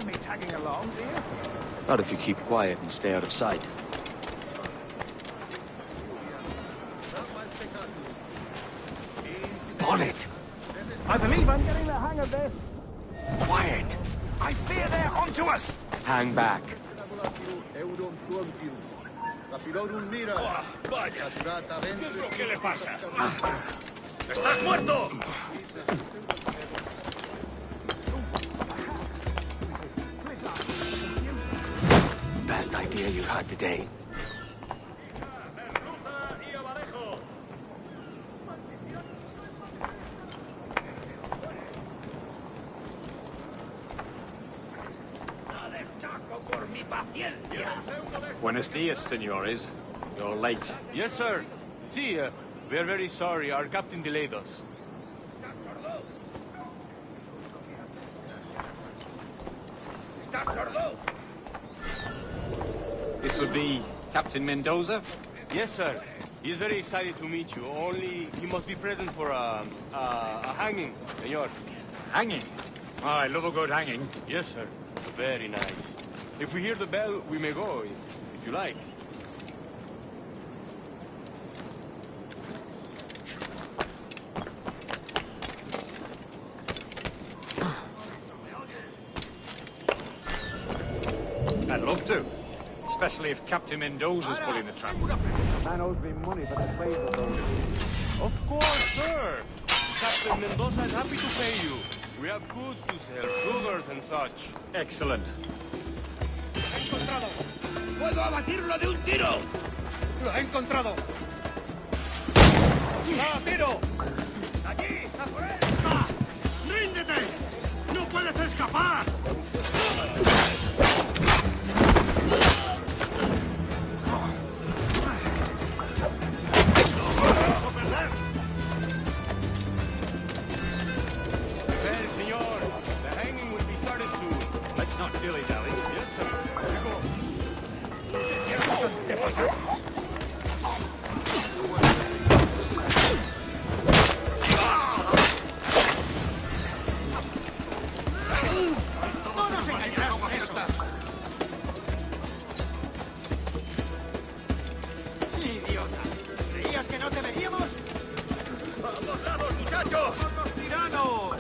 mind me tagging along, do you? Not if you keep quiet and stay out of sight. Bonnet! I believe I'm getting the hang of this. Quiet! I fear they're onto us! Hang back. Vaya, ¿qué es lo que le pasa? ¡Estás muerto! Best idea you had today. Buenos dias, senores. You're late. Yes, sir. See, we are very sorry. Our captain delayed us. This would be Captain Mendoza? Yes, sir. He is very excited to meet you. Only he must be present for a hanging, senor. Hanging? Oh, I love a good hanging. Yes, sir. Very nice. If we hear the bell, we may go, if you like. I'd love to. Especially if Captain Mendoza's pulling the trap. Man owes me money for the favor, though. Of course, sir. Captain Mendoza is happy to pay you. We have goods to sell, sugars and such. Excellent. ¡Lo he encontrado! ¡Puedo abatirlo de un tiro! ¡Lo he encontrado! ¡Ah, tiro! ¡Allí! ¡A por él! ¡Ah! ¡Ríndete! ¡No puedes escapar! Not dilly-dally. Yes, sir. Here we go. ¿Qué pasa? ¡No nos engañarás con eso! ¡Idiota! ¿Creías que no te veríamos? ¡A ambos lados, muchachos! ¡Somos tiranos!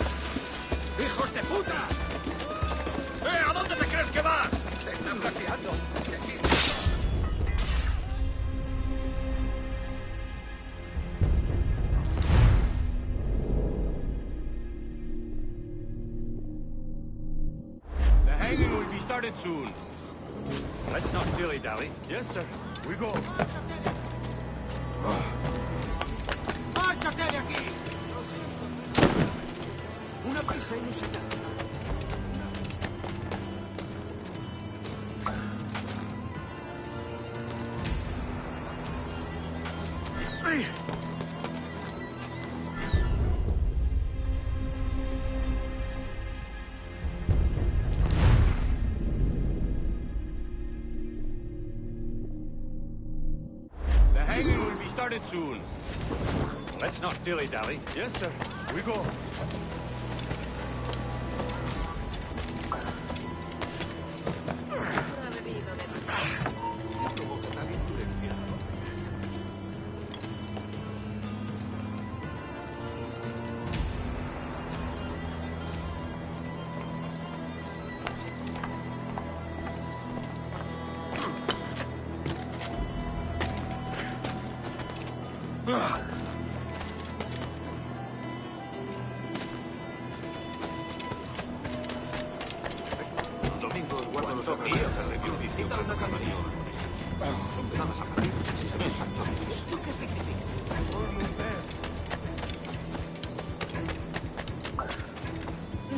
¡Hijos de puta! ¿A dónde te crees que vas? ¡Te están flanqueando! The hanging will be started soon. Let's not dilly-dally. Yes, sir. We go. ¡Márchate de aquí! Una prisa inusitada. The hanging will be started soon. Let's not dilly-dally. Yes, sir. We go. Los domingos guardo los ojos de review diciendo que no camarío. Son damas a partir si se ven factores. ¿Esto qué significa?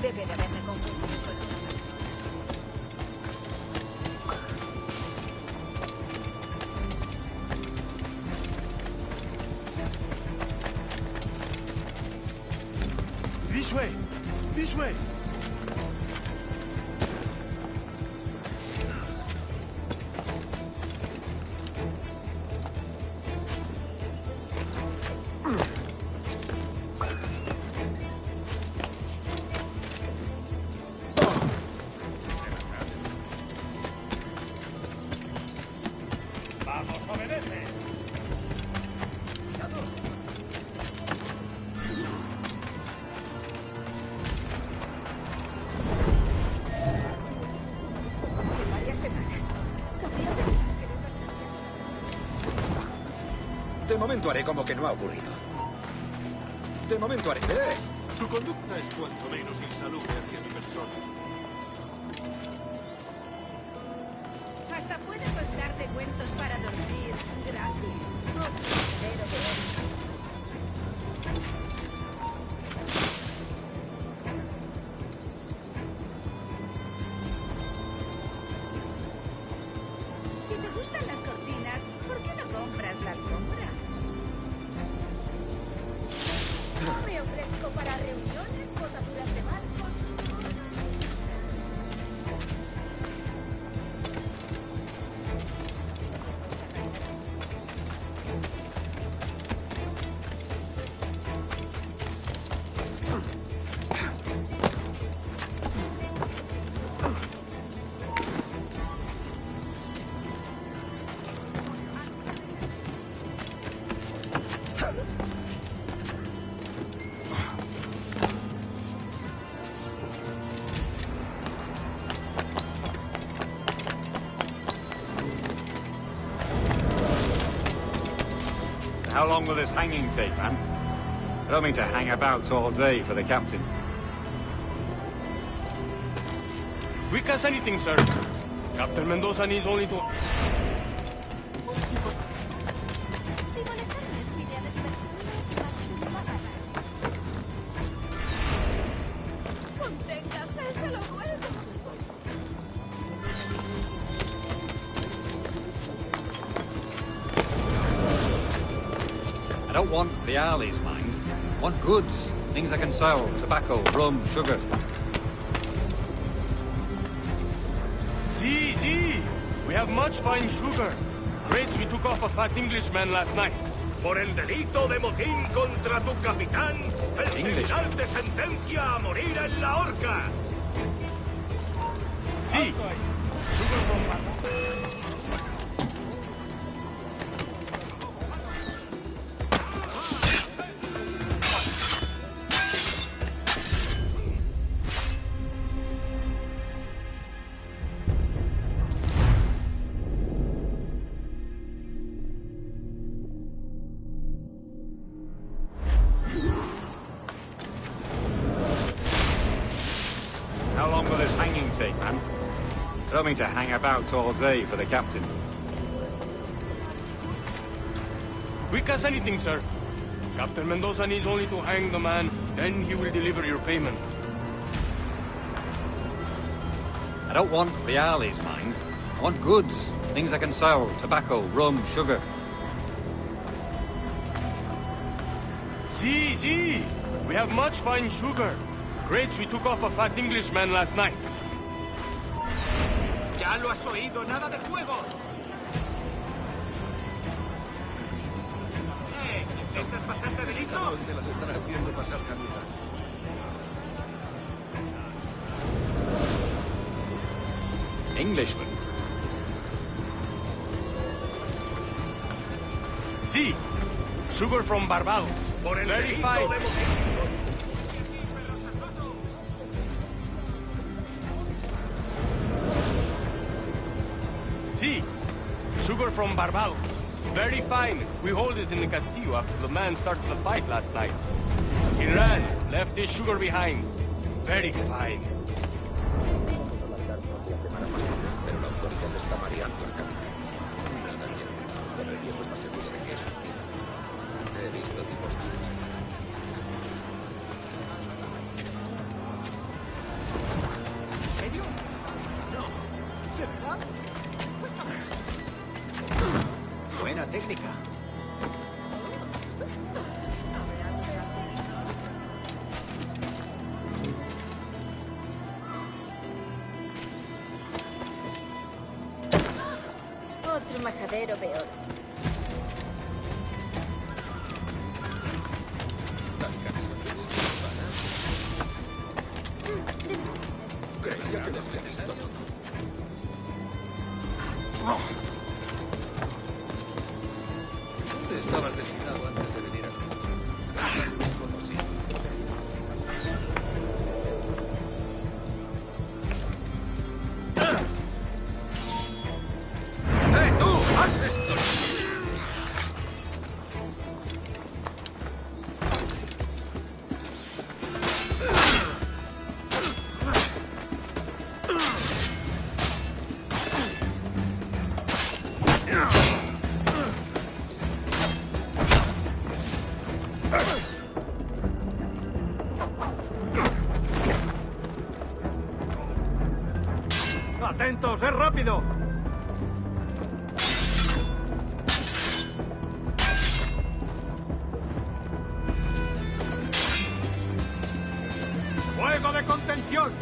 Debe de haberme confundido con otra persona. This way. This way. momento haré como que no ha ocurrido. De momento haré... Su conducta es cuanto menos insalubre hacia mi persona. Hasta puede contarte cuentos para dormir gratis. Pero si te gustan las cortinas, ¿por qué no compras la alfombra? Me ofrezco para reuniones, botaduras de barcos. How long will this hanging take, man? I don't mean to hang about all day for the captain. Quick as anything, sir. Captain Mendoza needs only to... Conténgase, se lo vuelvo. I don't want the alleys, mind. I want goods. Things I can sell. Tobacco, rum, sugar. See. We have much fine sugar. Grapes we took off a fat Englishman last night. Por el delito de motín contra tu capitán, el tribunal te sentencia a morir en la horca. See. Sugar from Barbados. How long will this hanging take, man? I don't mean to hang about all day for the captain. Quick as anything, sir. Captain Mendoza needs only to hang the man, then he will deliver your payment. I don't want reales, mind. I want goods. Things I can sell. Tobacco, rum, sugar. See. We have much fine sugar. Grapes we took off a fat Englishman last night. Ya lo has oído, nada de fuego. ¿Intentas pasarte de listo? Te las están haciendo pasar canutas. Englishman. See. Sugar from Barbados. Por el Very delito fine. de motín. See. Sugar from Barbados. Very fine. We hold it in the Castillo after the man started the fight last night. He ran, left his sugar behind. Very fine. Pero la autoridad está mareando al capitán. Nada bien. Con el viejo está seguro de que es un tiro. He visto tipos tiros. ¿En serio? No. ¿De verdad? Buena técnica. Otro majadero peor. Creía que lo había visto todo. ¿Dónde estabas destinado antes de venir aquí? ¡Tú! ¡Haz esto! ¡Atentos! ¡Es rápido! ¡Fuego de contención!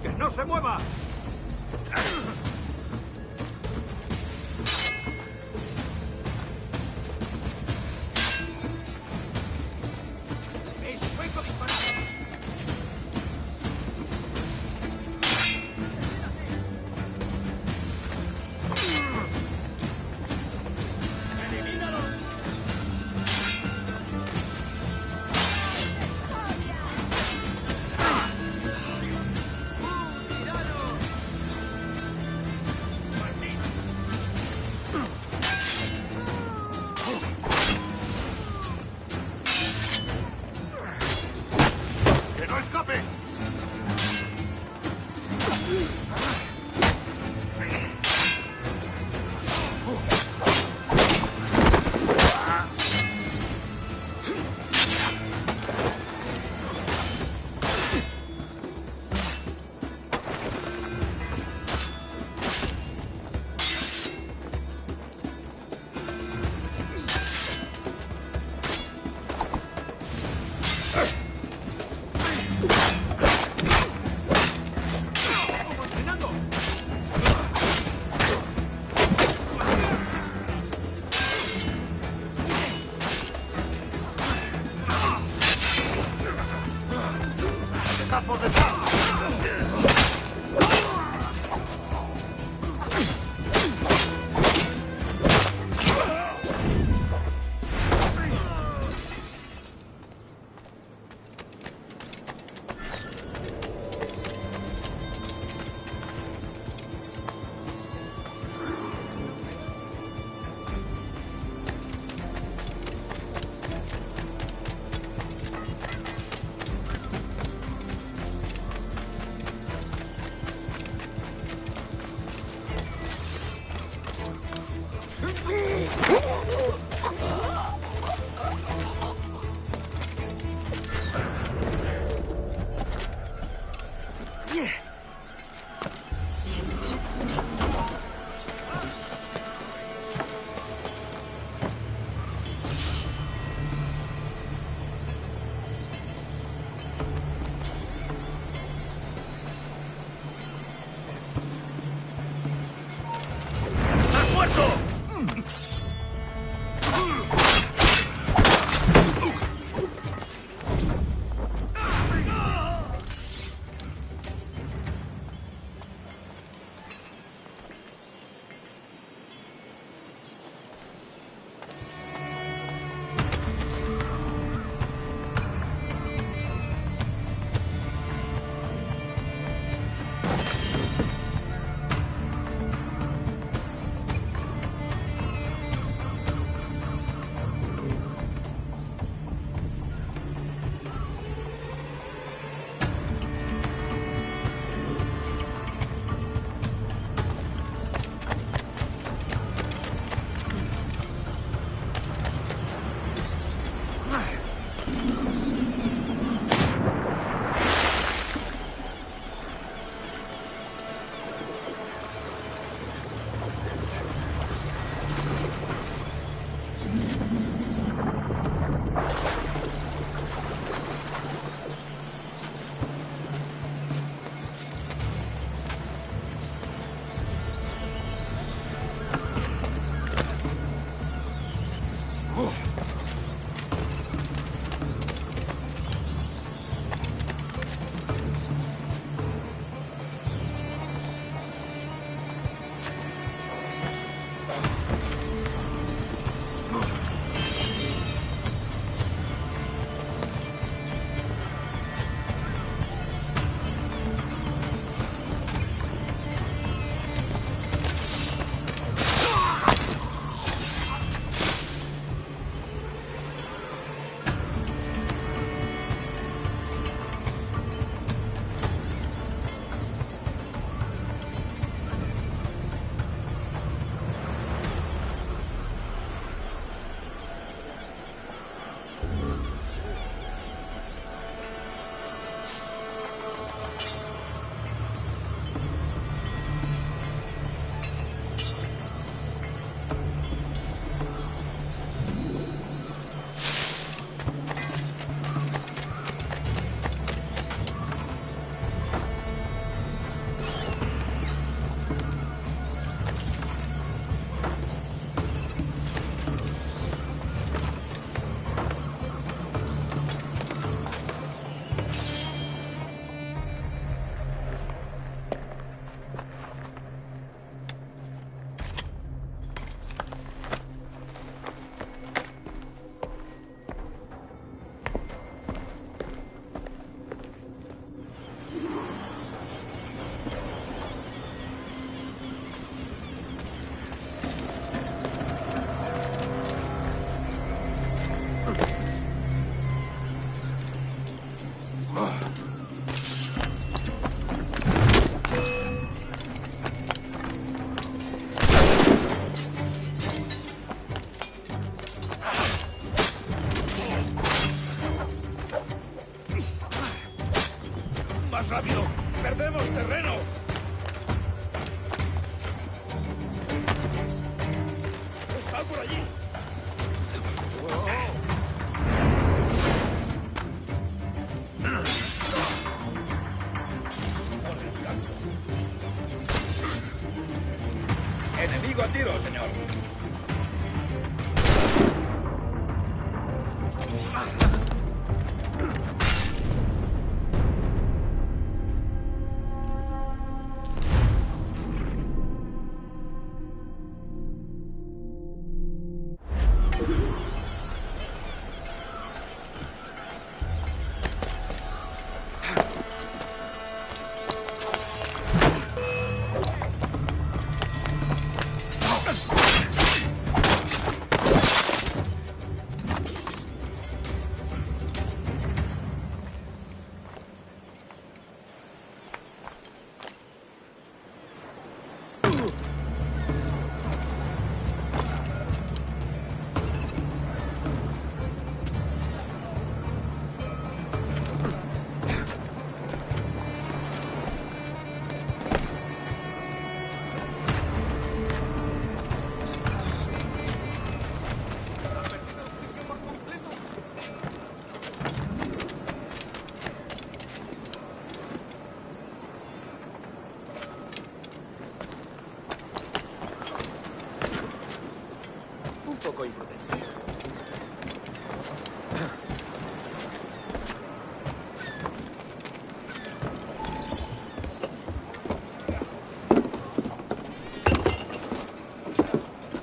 ¡Que no se mueva! ¡Es fuego disparado! ¡Que no escape! ¡Por detrás! ¡Perdemos terreno! ¡Está por allí! ¡Enemigo a tiro, señor! Un poco imprudente.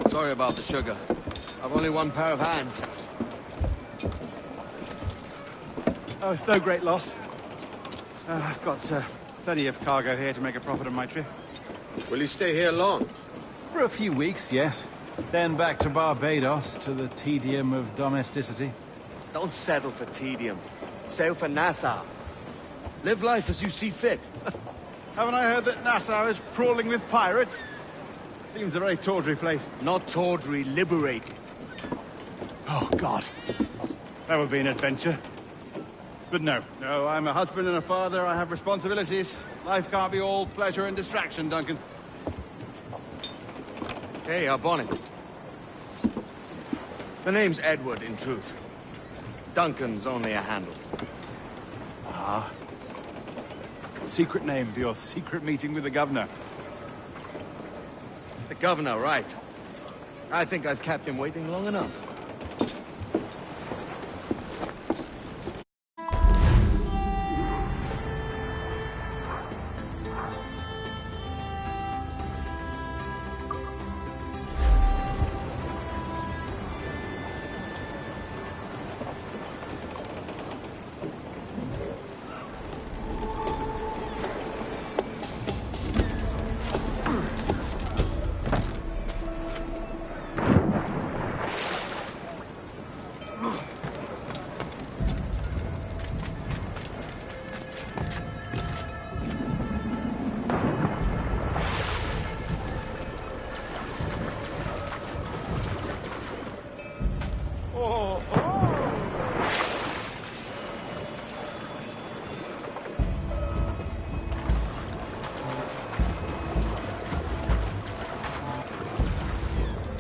Sorry about the sugar. I've only one pair of hands. Oh, it's no great loss. I've got plenty of cargo here to make a profit on my trip. Will you stay here long? For a few weeks, yes. Then back to Barbados, to the tedium of domesticity. Don't settle for tedium. Sail for Nassau. Live life as you see fit. Haven't I heard that Nassau is crawling with pirates? Seems a very tawdry place. Not tawdry, liberated. Oh, God. That would be an adventure. But no, I'm a husband and a father. I have responsibilities. Life can't be all pleasure and distraction, Duncan. Hey, our bonnet. The name's Edward, in truth. Duncan's only a handle. Ah. Secret name for your secret meeting with the governor. The governor, right. I think I've kept him waiting long enough.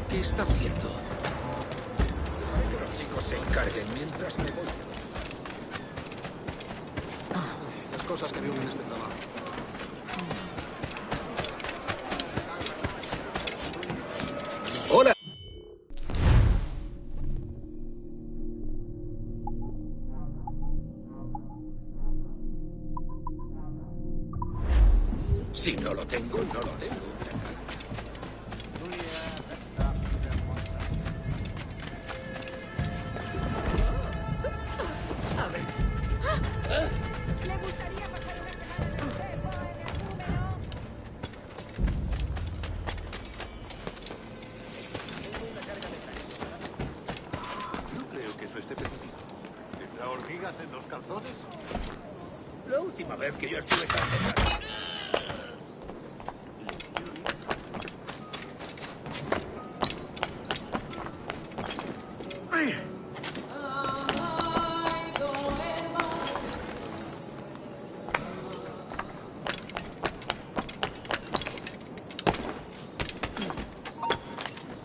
¿Qué está haciendo? Que los chicos se encarguen mientras me voy. Las cosas que veo en este trabajo. ¡Hola! Si no lo tengo, no lo tengo. ¿Le gustaría pasar una semana en el cepo, en el número? No creo que eso esté permitido. ¿Tendrá hormigas en los calzones? La última vez que yo estuve tan cerca.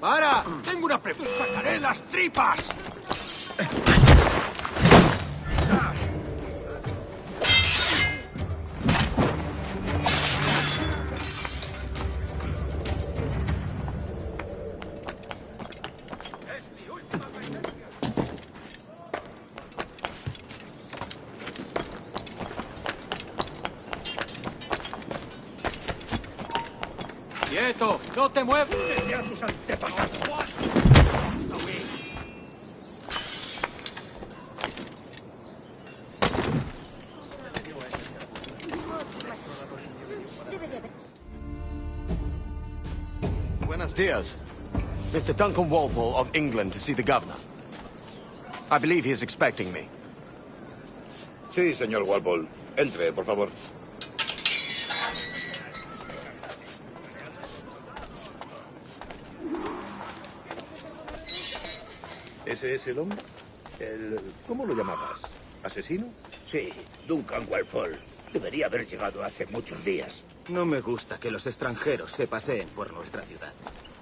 ¡Para! ¡Tengo una pregunta! ¡Sacaré las tripas! ¡Quieto! ¡No te muevas! ¡Vete a tus antepasados! Buenos dias. Mr. Duncan Walpole of England to see the governor. I believe he is expecting me. Sí, señor Walpole. Entre, por favor. ¿Ese es el hombre? ¿Cómo lo llamabas? ¿Asesino? Sí, Duncan Walpole. Debería haber llegado hace muchos días. No me gusta que los extranjeros se paseen por nuestra ciudad.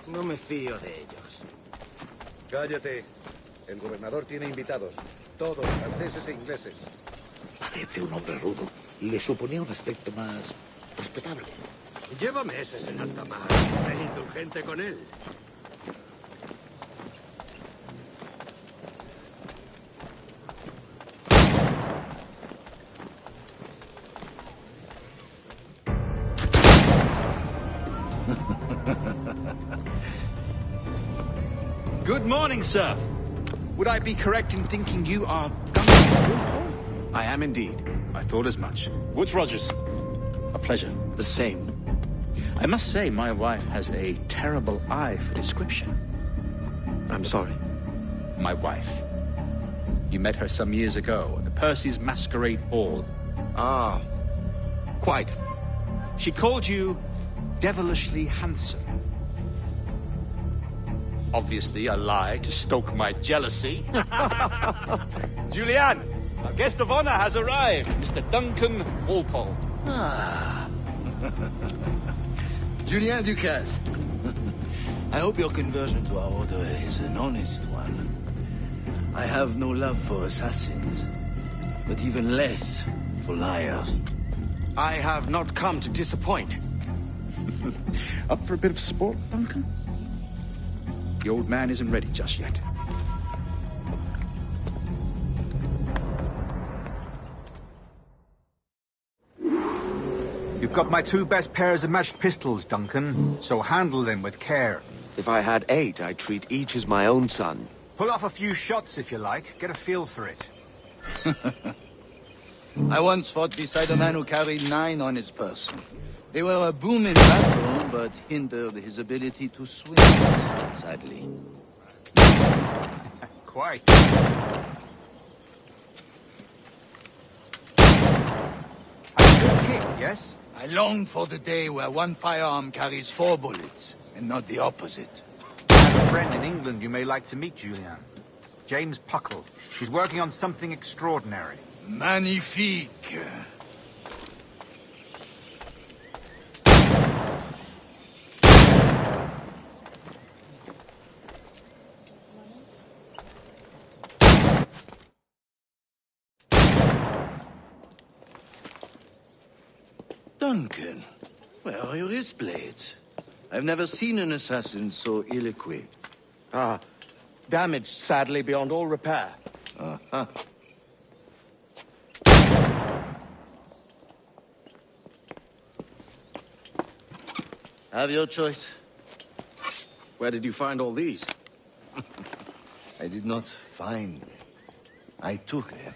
No me fío de ellos. Cállate. El gobernador tiene invitados. Todos franceses e ingleses. Parece un hombre rudo. Le suponía un aspecto más respetable. Lleva meses en alta mar. Sé indulgente con él. Good morning, sir. Would I be correct in thinking you are Duncan? I am indeed. I thought as much. Woods Rogers. A pleasure. The same. I must say, my wife has a terrible eye for description. I'm sorry. My wife. You met her some years ago at the Percy's Masquerade Ball. Ah, quite. She called you devilishly handsome. Obviously a lie to stoke my jealousy. Julianne, our guest of honor has arrived, Mr. Duncan Walpole. Ah. Julien Ducasse. I hope your conversion to our order is an honest one. I have no love for assassins, but even less for liars. I have not come to disappoint. Up for a bit of sport, Duncan? The old man isn't ready just yet. You've got my 2 best pairs of matched pistols, Duncan, so handle them with care. If I had 8, I'd treat each as my own son. Pull off a few shots if you like. Get a feel for it. I once fought beside a man who carried 9 on his person. They were a boom in battle, but hindered his ability to swim, sadly. Quite. A good kick, yes? I long for the day where one firearm carries 4 bullets, and not the opposite. I have a friend in England you may like to meet, Julian. James Puckle. He's working on something extraordinary. Magnifique. Duncan, where are your wrist blades? I've never seen an assassin so ill-equipped. Ah, damaged sadly beyond all repair. Uh-huh. Have your choice. Where did you find all these? I did not find them. I took them.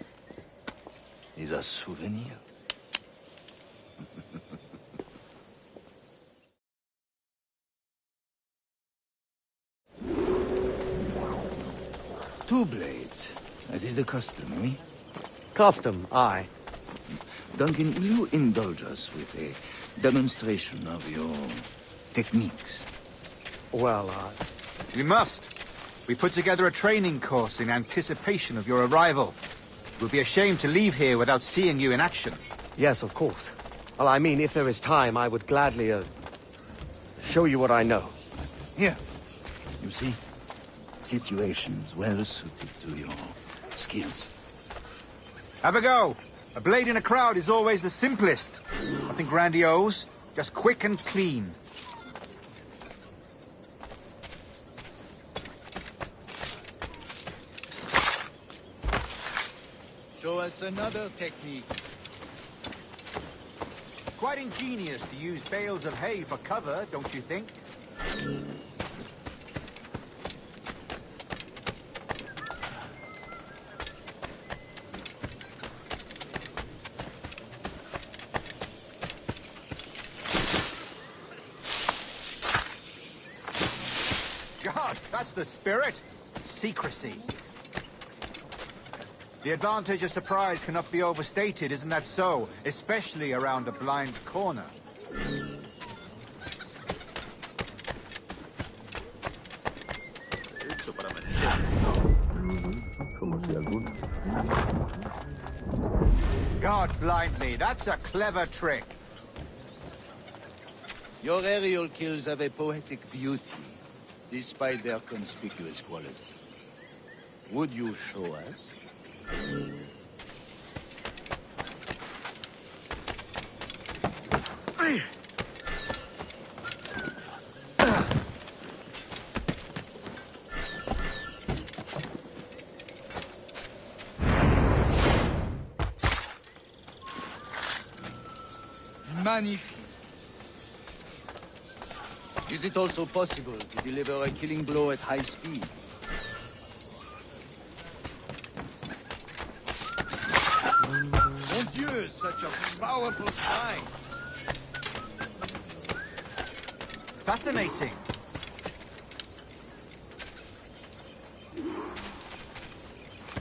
Is a souvenir. Two blades, as is the custom, oui? Custom, aye. Duncan, will you indulge us with a demonstration of your techniques? Well, We must. We put together a training course in anticipation of your arrival. It would be a shame to leave here without seeing you in action. yes, of course. Well, I mean, if there is time, I would gladly, show you what I know. Here. You see? Situations well suited to your skills. Have a go. A blade in a crowd is always the simplest. Nothing grandiose, just quick and clean. Show us another technique. Quite ingenious to use bales of hay for cover, don't you think? God, that's the spirit. Secrecy. The advantage of surprise cannot be overstated, isn't that so? Especially around a blind corner. God blind me, that's a clever trick. Your aerial kills have a poetic beauty, despite their conspicuous quality. Would you show us? Magnifique. Is it also possible to deliver a killing blow at high speed? Mon Dieu, such a powerful strike! Fascinating.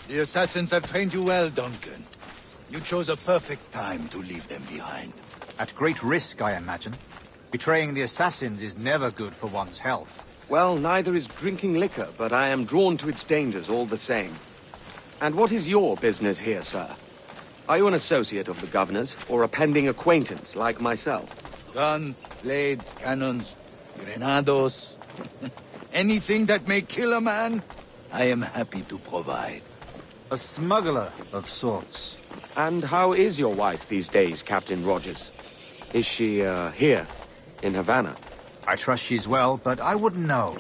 The assassins have trained you well, Duncan. You chose a perfect time to leave them behind. At great risk, I imagine. Betraying the assassins is never good for one's health. Well, neither is drinking liquor, but I am drawn to its dangers all the same. And what is your business here, sir? Are you an associate of the governor's, or a pending acquaintance like myself? Guns, blades, cannons, grenados. Anything that may kill a man, I am happy to provide. A smuggler of sorts. And how is your wife these days, Captain Rogers? Is she, here, in Havana? I trust she's well, but I wouldn't know.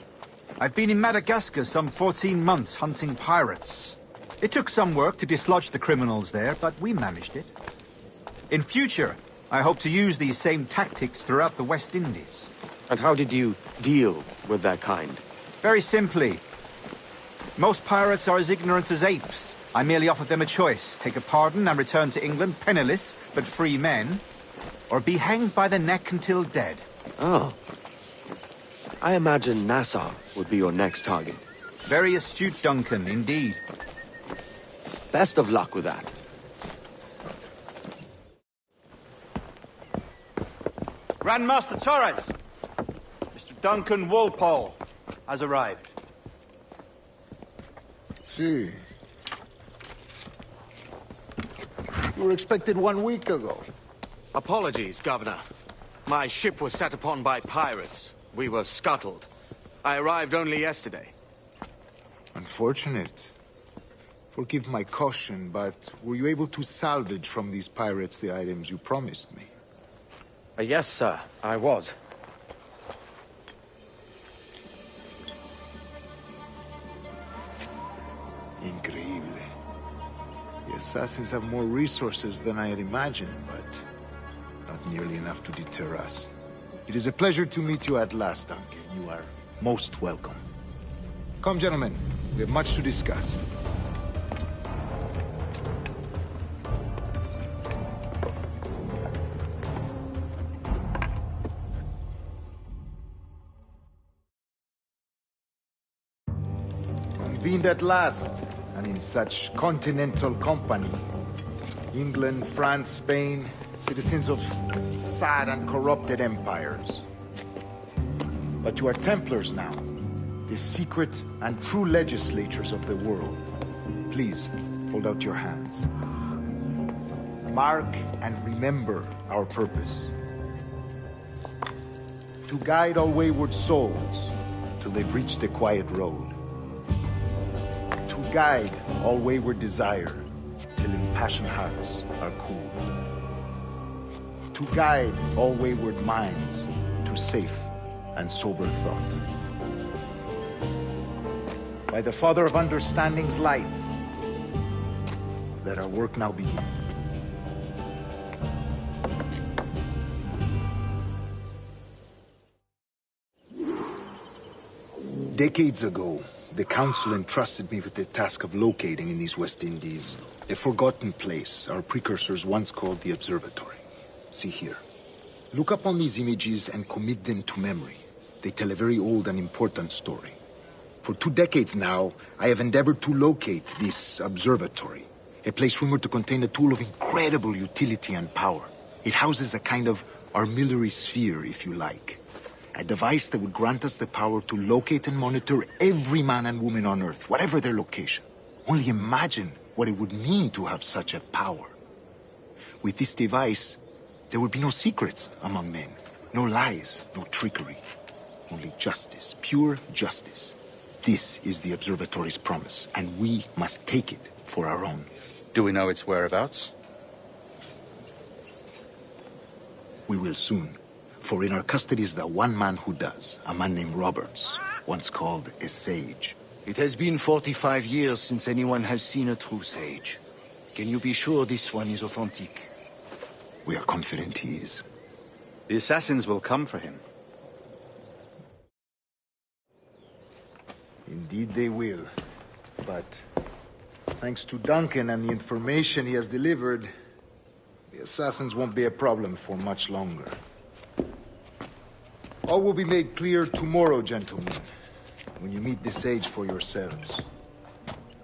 I've been in Madagascar some 14 months hunting pirates. It took some work to dislodge the criminals there, but we managed it. In future, I hope to use these same tactics throughout the West Indies. And how did you deal with that kind? Very simply. Most pirates are as ignorant as apes. I merely offered them a choice. Take a pardon and return to England penniless, but free men. Or be hanged by the neck until dead. Oh. I imagine Nassau would be your next target. Very astute, Duncan, indeed. Best of luck with that. Grandmaster Torres! Mr. Duncan Walpole has arrived. See. You were expected 1 week ago. Apologies, Governor. My ship was set upon by pirates. We were scuttled. I arrived only yesterday. Unfortunate. Forgive my caution, but were you able to salvage from these pirates the items you promised me? Yes, sir, I was. Increíble. The assassins have more resources than I had imagined, but not nearly enough to deter us. It is a pleasure to meet you at last, Duncan. You are most welcome. Come, gentlemen. We have much to discuss. Convened at last, and in such continental company. England, France, Spain, citizens of sad and corrupted empires. But you are Templars now, the secret and true legislators of the world. Please, hold out your hands. Mark and remember our purpose. To guide all wayward souls, till they've reached a quiet road. To guide all wayward desire till impassioned hearts are cooled. To guide all wayward minds to safe and sober thought. By the Father of Understanding's light, let our work now begin. Decades ago, the Council entrusted me with the task of locating in these West Indies a forgotten place our precursors once called the Observatory. See here. Look upon these images and commit them to memory. They tell a very old and important story. For 2 decades now, I have endeavored to locate this observatory, a place rumored to contain a tool of incredible utility and power. It houses a kind of armillary sphere, if you like. A device that would grant us the power to locate and monitor every man and woman on Earth, whatever their location. Only imagine what it would mean to have such a power. With this device, there would be no secrets among men, no lies, no trickery. Only justice, pure justice. This is the Observatory's promise, and we must take it for our own. Do we know its whereabouts? We will soon. For in our custody is the one man who does, a man named Roberts, once called a sage. It has been 45 years since anyone has seen a true sage. Can you be sure this one is authentic? We are confident he is. The assassins will come for him. Indeed they will. But thanks to Duncan and the information he has delivered, the assassins won't be a problem for much longer. All will be made clear tomorrow, gentlemen, when you meet the sage for yourselves.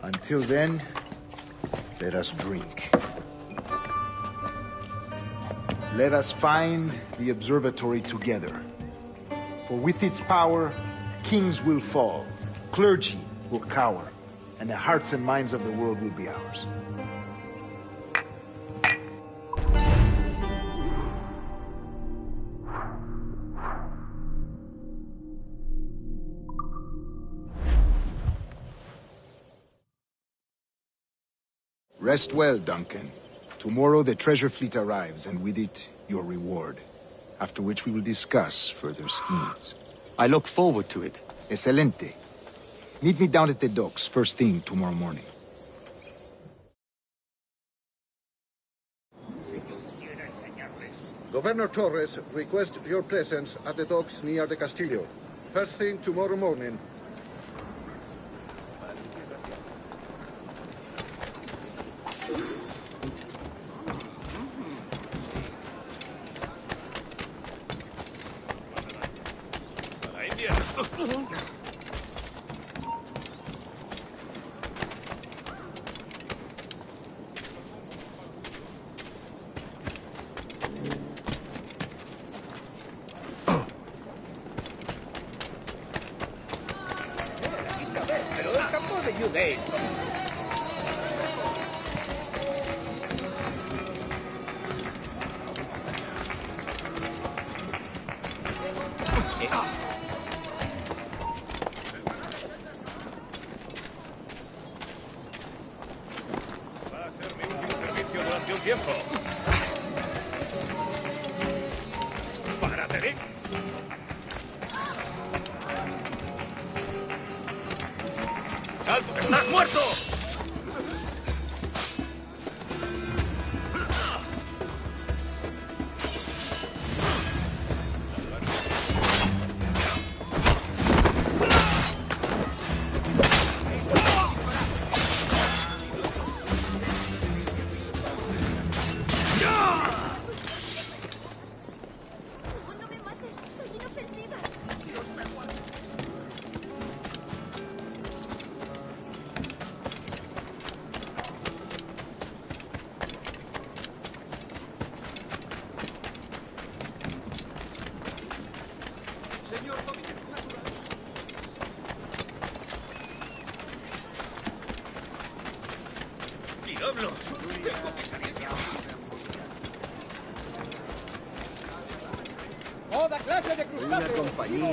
Until then, let us drink. Let us find the observatory together. For with its power, kings will fall, clergy will cower, and the hearts and minds of the world will be ours. Rest well, Duncan. Tomorrow the treasure fleet arrives, and with it, your reward. After which we will discuss further schemes. I look forward to it. Excelente. Meet me down at the docks first thing tomorrow morning. Governor Torres requests your presence at the docks near the Castillo. First thing tomorrow morning. ¡Estás muerto! Toda clase de crustáceos. Una compañía.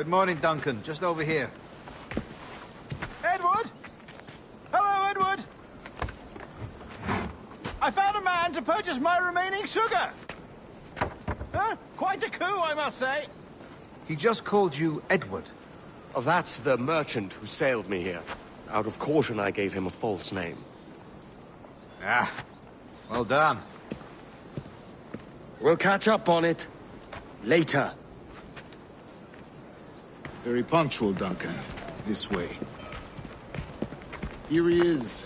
morning, Duncan. Just over here. Edward? Hello, Edward! I found a man to purchase my remaining sugar! Huh? Quite a coup, I must say. He just called you Edward. Oh, that's the merchant who sailed me here. Out of caution, I gave him a false name. Ah, well done. We'll catch up on it later. Very punctual, Duncan. This way. Here he is.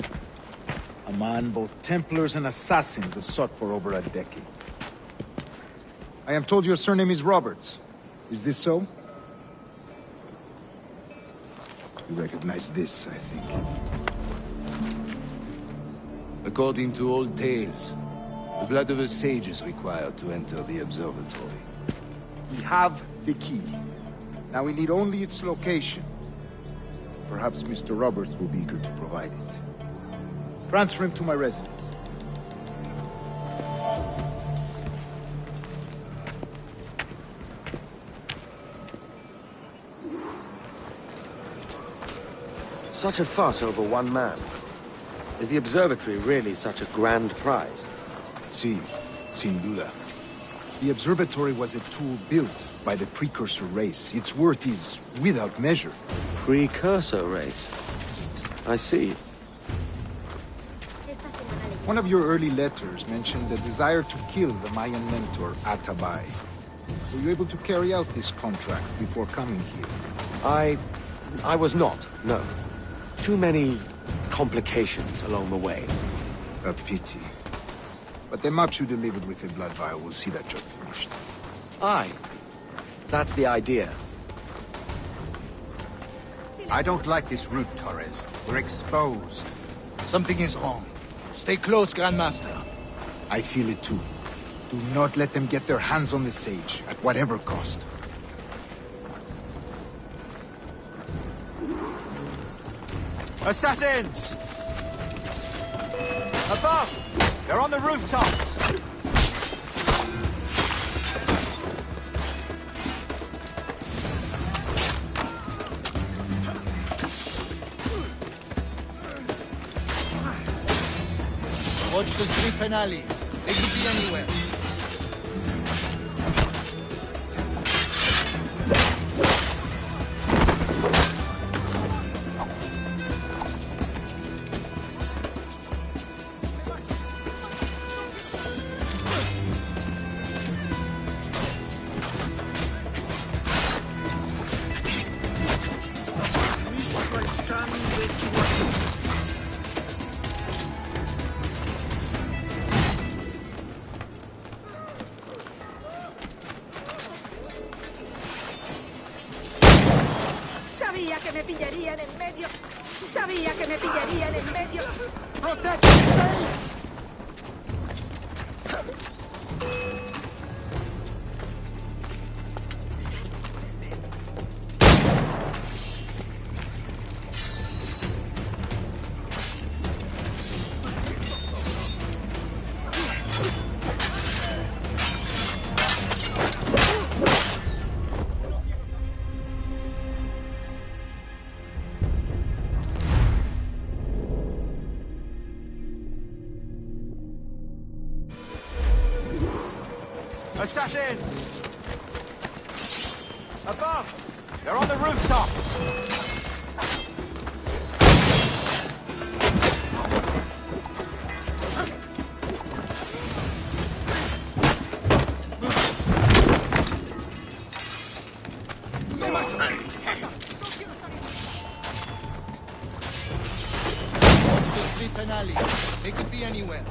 A man both Templars and Assassins have sought for over a decade. I am told your surname is Roberts. Is this so? You recognize this, I think. According to old tales, the blood of a sage is required to enter the observatory. We have the key. Now we need only its location. Perhaps Mr. Roberts will be eager to provide it. Transfer him to my residence. Such a fuss over one man. Is the observatory really such a grand prize? Sí, sin duda. The observatory was a tool built by the precursor race. Its worth is without measure. Precursor race? I see. One of your early letters mentioned the desire to kill the Mayan mentor, Atabay. Were you able to carry out this contract before coming here? I was not, no. Too many complications along the way. A pity. But the maps you delivered with the blood vial will see that job finished. Aye. That's the idea. I don't like this route, Torres. We're exposed. Something is wrong. Stay close, Grandmaster. I feel it too. Do not let them get their hands on the sage, at whatever cost. Assassins! Above! They're on the rooftops! Watch the streets and alleys. They could be anywhere. Sabía que me pillarían en medio. Sabía que me pillarían en medio. Protect yourself! Assassins! Above! They're on the rooftops! Watch the streets and alleys. They could be anywhere.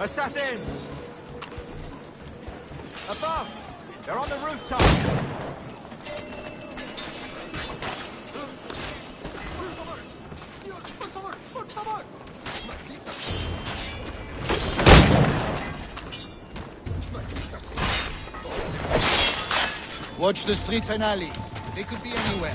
Assassins! Above! They're on the rooftops! Watch the streets and alleys. They could be anywhere.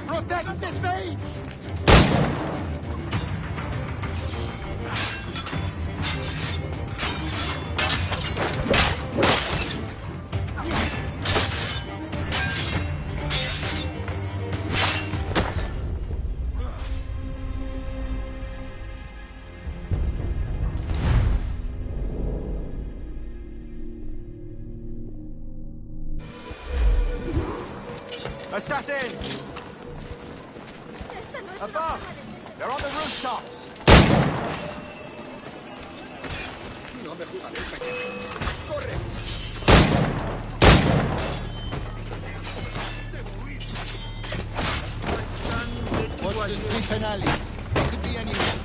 Protect the sage! Assassins! Above! They're on the rooftops! No me jugaré, pequeño. ¡Corre! Watch the streets and alleys. They could be anywhere.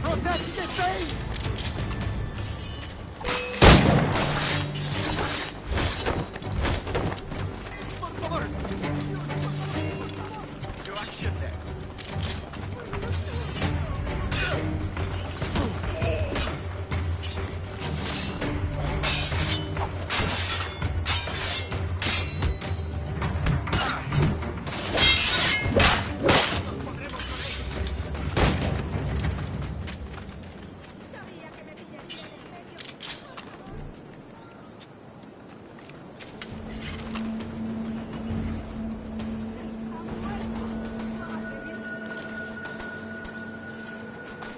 Protect the sage! Por favor. Your action there.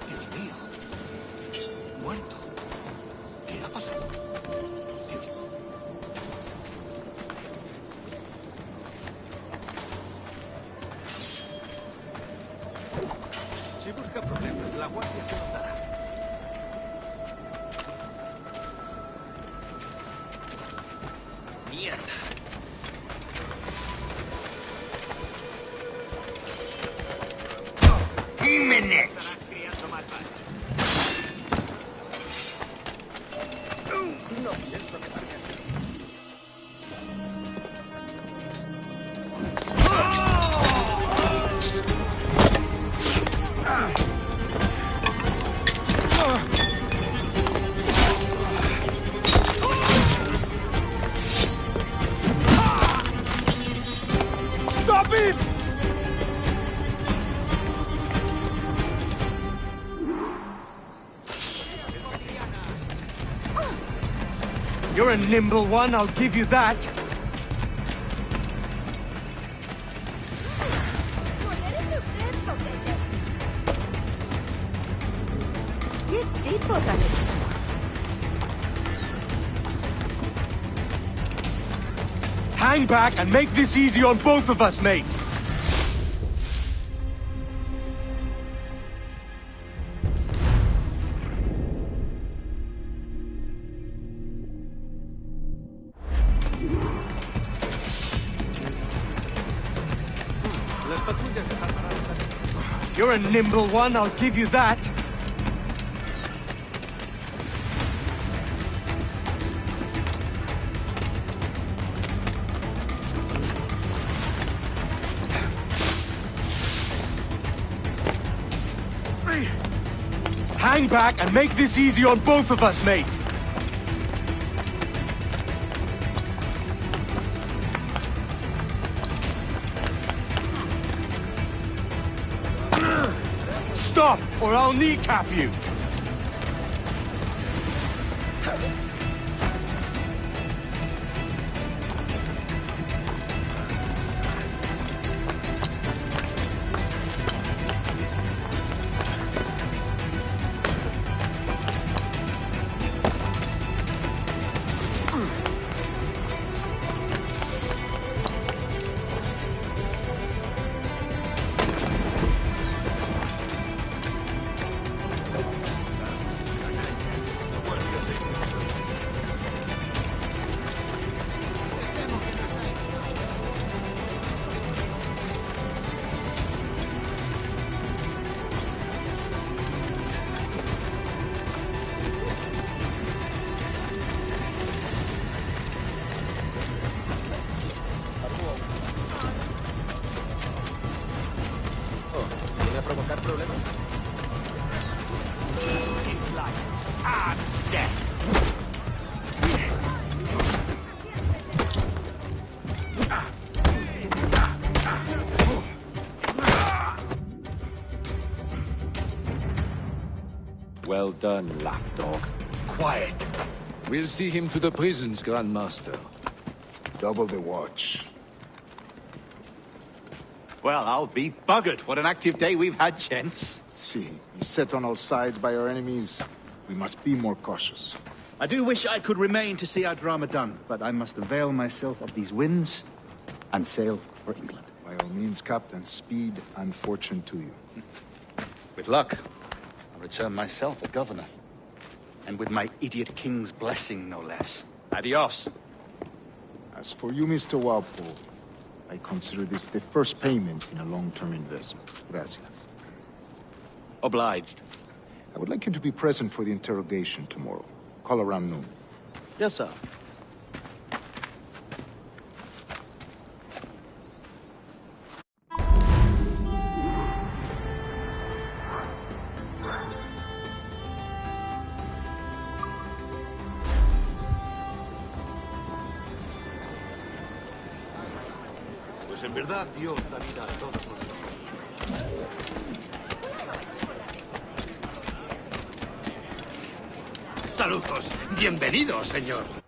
Dios mío. Muerto. ¿Qué ha pasado? Dios. Si busca problemas, la guardia se los dará. Mierda. ¡Jiménez! No pienso quedarme aquí. Stop him! You're a nimble one, I'll give you that. ¿Qué tipo tan extraño? Hang back and make this easy on both of us, mate. Las patrullas desarmarán. You're a nimble one, I'll give you that. Hang back and make this easy on both of us, mate. Stop, or I'll kneecap you. ¿Viene a provocar problemas? Well done, lapdog. Quiet. We'll see him to the prisons, Grandmaster. Double the watch. Well, I'll be buggered. What an active day we've had, gents. See, beset on all sides by our enemies, we must be more cautious. I do wish I could remain to see our drama done, but I must avail myself of these winds and sail for England. By all means, Captain, speed and fortune to you. With luck, I'll return myself a governor. And with my idiot king's blessing, no less. Adios. As for you, Mr. Walpole, I consider this the first payment in a long-term investment. Gracias. Obliged. I would like you to be present for the interrogation tomorrow. Call around noon. Yes, sir. Pues en verdad, Dios da vida a todos nosotros. Saludos. Bienvenido, señor.